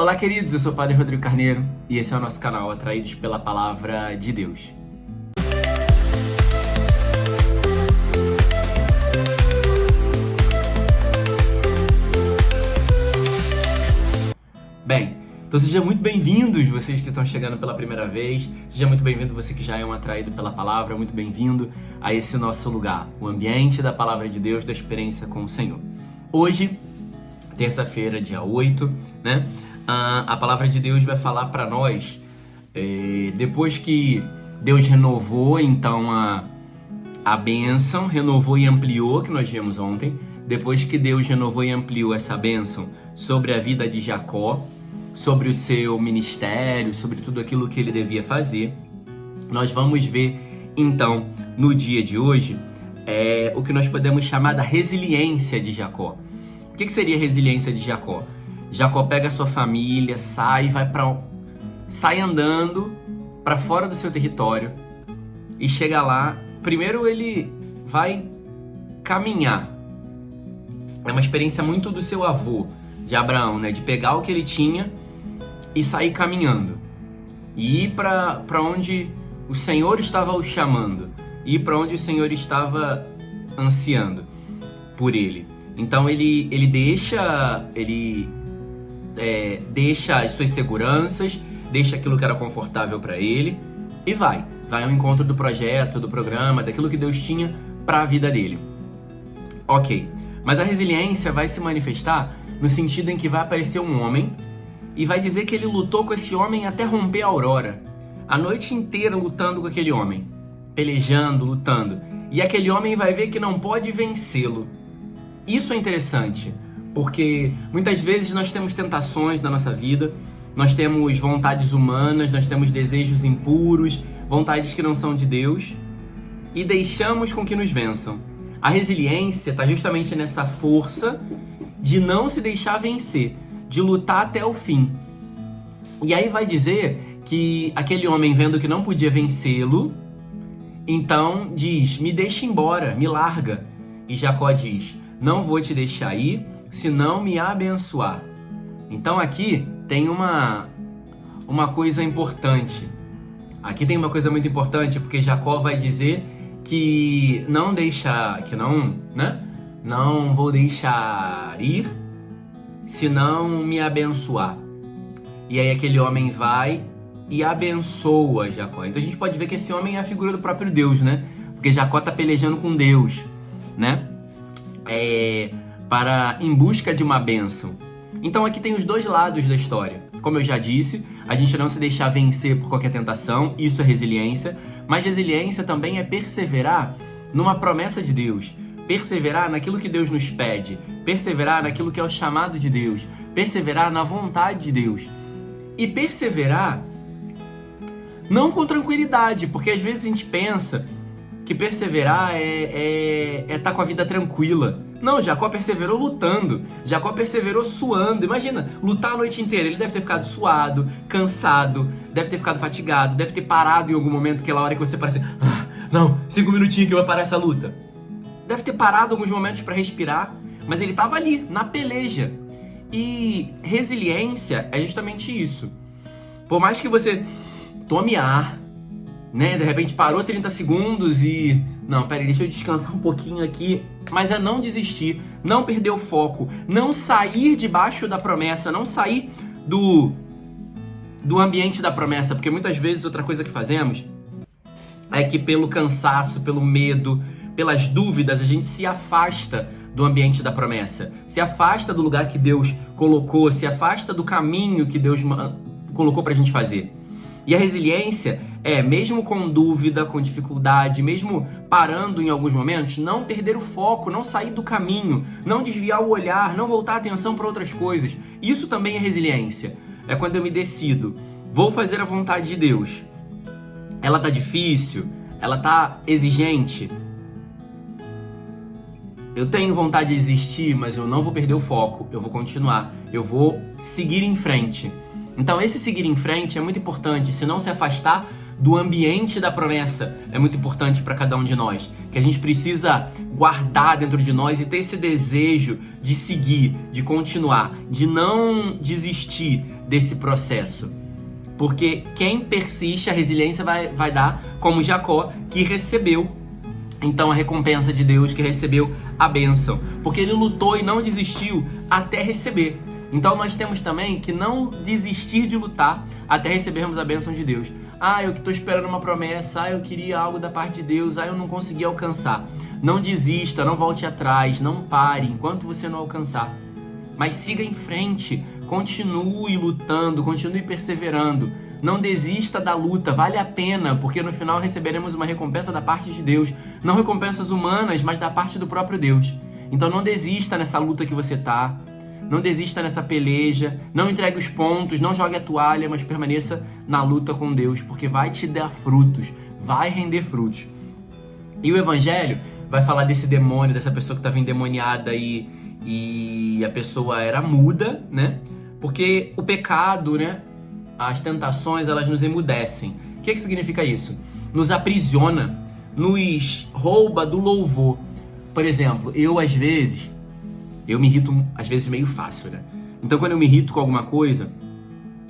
Olá, queridos, eu sou o Padre Rodrigo Carneiro e esse é o nosso canal Atraídos pela Palavra de Deus. Bem, então sejam muito bem-vindos vocês que estão chegando pela primeira vez, seja muito bem-vindo você que já é um atraído pela palavra, muito bem-vindo a esse nosso lugar, o ambiente da Palavra de Deus, da experiência com o Senhor. Hoje, terça-feira, dia 8, né? A Palavra de Deus vai falar para nós, depois que Deus renovou então a bênção, renovou e ampliou, que nós vimos ontem, depois que Deus renovou e ampliou essa bênção sobre a vida de Jacó, sobre o seu ministério, sobre tudo aquilo que ele devia fazer, nós vamos ver então no dia de hoje o que nós podemos chamar da resiliência de Jacó. O que seria a resiliência de Jacó? Jacó pega a sua família, sai andando para fora do seu território e chega lá. Primeiro ele vai caminhar. É uma experiência muito do seu avô, de Abraão, né? De pegar o que ele tinha e sair caminhando. E ir para onde o Senhor estava o chamando. Ir para onde o Senhor estava ansiando por ele. Então ele deixa as suas seguranças, deixa aquilo que era confortável para ele e vai ao encontro do projeto, do programa, daquilo que Deus tinha para a vida dele. Ok, mas a resiliência vai se manifestar no sentido em que vai aparecer um homem e vai dizer que ele lutou com esse homem até romper a aurora, a noite inteira lutando com aquele homem, pelejando, lutando, e aquele homem vai ver que não pode vencê-lo. Isso é interessante, porque muitas vezes nós temos tentações na nossa vida, nós temos vontades humanas, nós temos desejos impuros, vontades que não são de Deus, e deixamos com que nos vençam. A resiliência está justamente nessa força de não se deixar vencer, de lutar até o fim. E aí vai dizer que aquele homem, vendo que não podia vencê-lo, então diz: me deixa embora, me larga. E Jacó diz: não vou te deixar ir, se não me abençoar. Então aqui tem uma coisa importante. Aqui tem uma coisa muito importante, porque Jacó vai dizer que não vou deixar ir, se não me abençoar. E aí aquele homem vai e abençoa Jacó. Então a gente pode ver que esse homem é a figura do próprio Deus, né? Porque Jacó está pelejando com Deus, né? Em busca de uma bênção. Então aqui tem os dois lados da história. Como eu já disse, a gente não se deixar vencer por qualquer tentação, isso é resiliência, mas resiliência também é perseverar numa promessa de Deus, perseverar naquilo que Deus nos pede, perseverar naquilo que é o chamado de Deus, perseverar na vontade de Deus e perseverar não com tranquilidade, porque às vezes a gente pensa que perseverar é estar com a vida tranquila. Não, Jacó perseverou lutando, Jacó perseverou suando. Imagina, lutar a noite inteira. Ele deve ter ficado suado, cansado, deve ter ficado fatigado, deve ter parado em algum momento, aquela hora que você parece, não, 5 minutinhos que vai parar essa luta. Deve ter parado alguns momentos para respirar, mas ele estava ali, na peleja. E resiliência é justamente isso. Por mais que você tome ar, né? De repente parou 30 segundos e... Não, peraí, deixa eu descansar um pouquinho aqui. Mas é não desistir, não perder o foco, não sair debaixo da promessa, não sair do ambiente da promessa. Porque muitas vezes outra coisa que fazemos é que pelo cansaço, pelo medo, pelas dúvidas, a gente se afasta do ambiente da promessa. Se afasta do lugar que Deus colocou, se afasta do caminho que Deus colocou pra gente fazer. E a resiliência mesmo com dúvida, com dificuldade, mesmo parando em alguns momentos, não perder o foco, não sair do caminho, não desviar o olhar, não voltar a atenção para outras coisas. Isso também é resiliência. É quando eu me decido, vou fazer a vontade de Deus. Ela tá difícil, ela tá exigente. Eu tenho vontade de desistir, mas eu não vou perder o foco, eu vou continuar, eu vou seguir em frente. Então esse seguir em frente é muito importante, se não se afastar do ambiente da promessa é muito importante para cada um de nós. Que a gente precisa guardar dentro de nós e ter esse desejo de seguir, de continuar, de não desistir desse processo. Porque quem persiste, a resiliência vai dar, como Jacó, que recebeu então a recompensa de Deus, que recebeu a bênção. Porque ele lutou e não desistiu até receber. Então nós temos também que não desistir de lutar até recebermos a bênção de Deus. Eu que estou esperando uma promessa, eu queria algo da parte de Deus, eu não consegui alcançar. Não desista, não volte atrás, não pare enquanto você não alcançar. Mas siga em frente, continue lutando, continue perseverando. Não desista da luta, vale a pena, porque no final receberemos uma recompensa da parte de Deus. Não recompensas humanas, mas da parte do próprio Deus. Então não desista nessa luta que você está. Não desista nessa peleja, não entregue os pontos, não jogue a toalha, mas permaneça na luta com Deus, porque vai te dar frutos, vai render frutos. E o Evangelho vai falar desse demônio, dessa pessoa que estava endemoniada e a pessoa era muda, né? Porque o pecado, né? As tentações, elas nos emudecem. O que significa isso? Nos aprisiona, nos rouba do louvor. Por exemplo, eu me irrito às vezes meio fácil, né? Então quando eu me irrito com alguma coisa,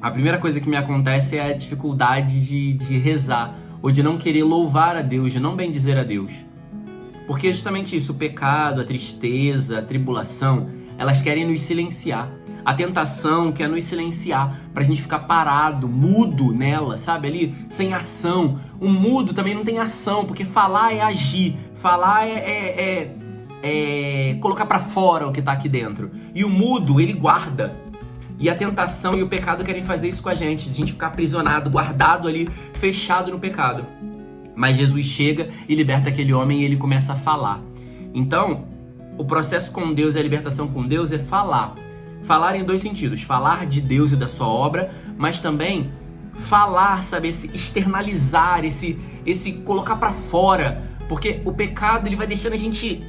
a primeira coisa que me acontece é a dificuldade de rezar, ou de não querer louvar a Deus, de não bendizer a Deus. Porque justamente isso, o pecado, a tristeza, a tribulação, elas querem nos silenciar. A tentação quer nos silenciar, pra gente ficar parado, mudo nela, sabe? Ali, sem ação. O mudo também não tem ação, porque falar é agir, falar é colocar pra fora o que tá aqui dentro. E o mudo, ele guarda. E a tentação e o pecado querem fazer isso com a gente ficar aprisionado, guardado ali, fechado no pecado. Mas Jesus chega e liberta aquele homem e ele começa a falar. Então, o processo com Deus e a libertação com Deus é falar. Falar em dois sentidos. Falar de Deus e da sua obra, mas também falar, sabe? Esse externalizar, esse colocar pra fora. Porque o pecado, ele vai deixando a gente,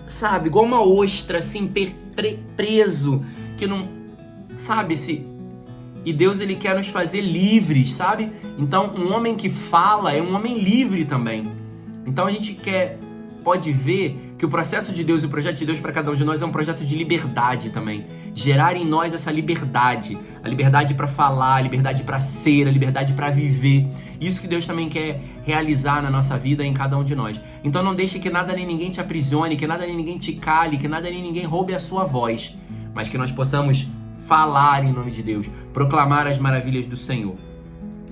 sabe, igual uma ostra, assim, preso, que não, sabe, e Deus, ele quer nos fazer livres, sabe? Então, um homem que fala é um homem livre também. Então, a gente pode ver que o processo de Deus e o projeto de Deus para cada um de nós é um projeto de liberdade também. Gerar em nós essa liberdade. A liberdade para falar, a liberdade para ser, a liberdade para viver. Isso que Deus também quer realizar na nossa vida em cada um de nós. Então não deixe que nada nem ninguém te aprisione, que nada nem ninguém te cale, que nada nem ninguém roube a sua voz. Mas que nós possamos falar em nome de Deus, proclamar as maravilhas do Senhor.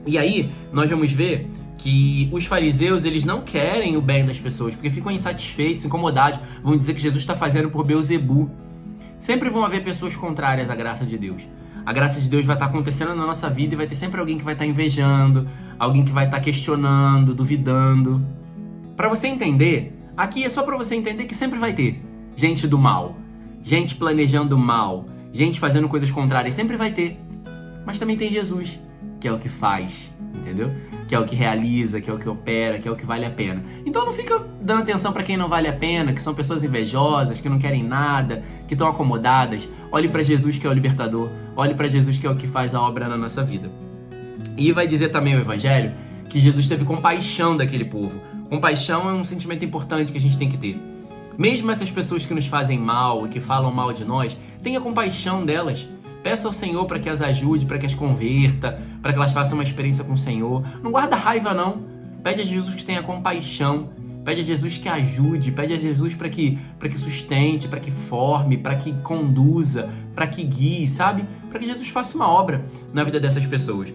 E aí, nós vamos ver que os fariseus, eles não querem o bem das pessoas, porque ficam insatisfeitos, incomodados, vão dizer que Jesus está fazendo por Beelzebu. Sempre vão haver pessoas contrárias à graça de Deus. A graça de Deus vai estar acontecendo na nossa vida e vai ter sempre alguém que vai estar invejando, alguém que vai estar questionando, duvidando. Para você entender, aqui é só para você entender que sempre vai ter gente do mal, gente planejando mal, gente fazendo coisas contrárias, sempre vai ter. Mas também tem Jesus, que é o que faz, entendeu? Que é o que realiza, que é o que opera, que é o que vale a pena. Então não fica dando atenção para quem não vale a pena, que são pessoas invejosas, que não querem nada, que estão acomodadas. Olhe para Jesus, que é o libertador. Olhe para Jesus, que é o que faz a obra na nossa vida. E vai dizer também o Evangelho que Jesus teve compaixão daquele povo. Compaixão é um sentimento importante que a gente tem que ter. Mesmo essas pessoas que nos fazem mal e que falam mal de nós, tenha compaixão delas. Peça ao Senhor para que as ajude, para que as converta, para que elas façam uma experiência com o Senhor. Não guarda raiva, não. Pede a Jesus que tenha compaixão. Pede a Jesus que ajude. Pede a Jesus para que sustente, para que forme, para que conduza, para que guie, sabe? Para que Jesus faça uma obra na vida dessas pessoas.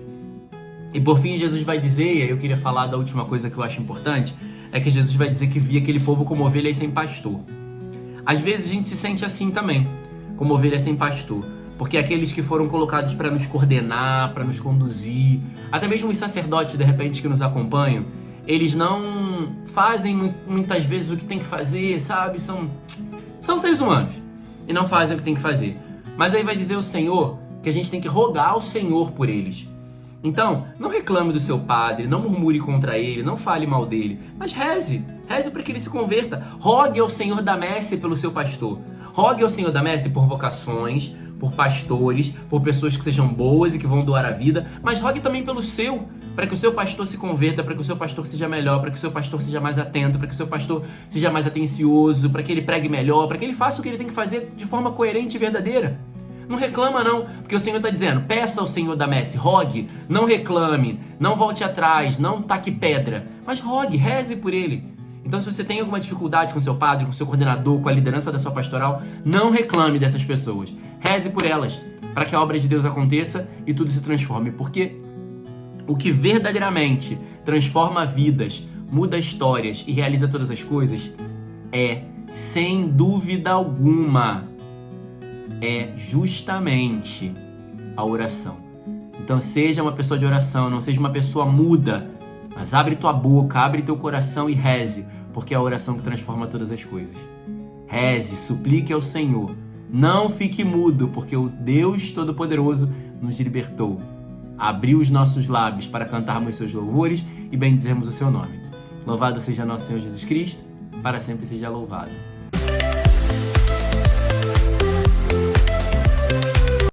E por fim, Jesus vai dizer, eu queria falar da última coisa que eu acho importante, é que Jesus vai dizer que via aquele povo como ovelhas sem pastor. Às vezes a gente se sente assim também, como ovelhas sem pastor. Porque aqueles que foram colocados para nos coordenar, para nos conduzir, até mesmo os sacerdotes, de repente, que nos acompanham, eles não fazem muitas vezes o que tem que fazer, sabe? São seres humanos e não fazem o que tem que fazer. Mas aí vai dizer o Senhor que a gente tem que rogar ao Senhor por eles. Então, não reclame do seu padre, não murmure contra ele, não fale mal dele, mas reze para que ele se converta. Rogue ao Senhor da messe pelo seu pastor. Rogue ao Senhor da messe por vocações, por pastores, por pessoas que sejam boas e que vão doar a vida, mas rogue também pelo seu, para que o seu pastor se converta, para que o seu pastor seja melhor, para que o seu pastor seja mais atento, para que o seu pastor seja mais atencioso, para que ele pregue melhor, para que ele faça o que ele tem que fazer de forma coerente e verdadeira. Não reclama não, porque o Senhor está dizendo, peça ao Senhor da messe, rogue, não reclame, não volte atrás, não taque pedra, mas rogue, reze por ele. Então se você tem alguma dificuldade com seu padre, com seu coordenador, com a liderança da sua pastoral, não reclame dessas pessoas, reze por elas, para que a obra de Deus aconteça e tudo se transforme, porque o que verdadeiramente transforma vidas, muda histórias e realiza todas as coisas é, sem dúvida alguma, é justamente a oração. Então seja uma pessoa de oração, não seja uma pessoa muda, mas abre tua boca, abre teu coração e reze, porque é a oração que transforma todas as coisas. Reze, suplique ao Senhor. Não fique mudo, porque o Deus Todo-Poderoso nos libertou. Abriu os nossos lábios para cantarmos seus louvores e bendizermos o seu nome. Louvado seja nosso Senhor Jesus Cristo, para sempre seja louvado.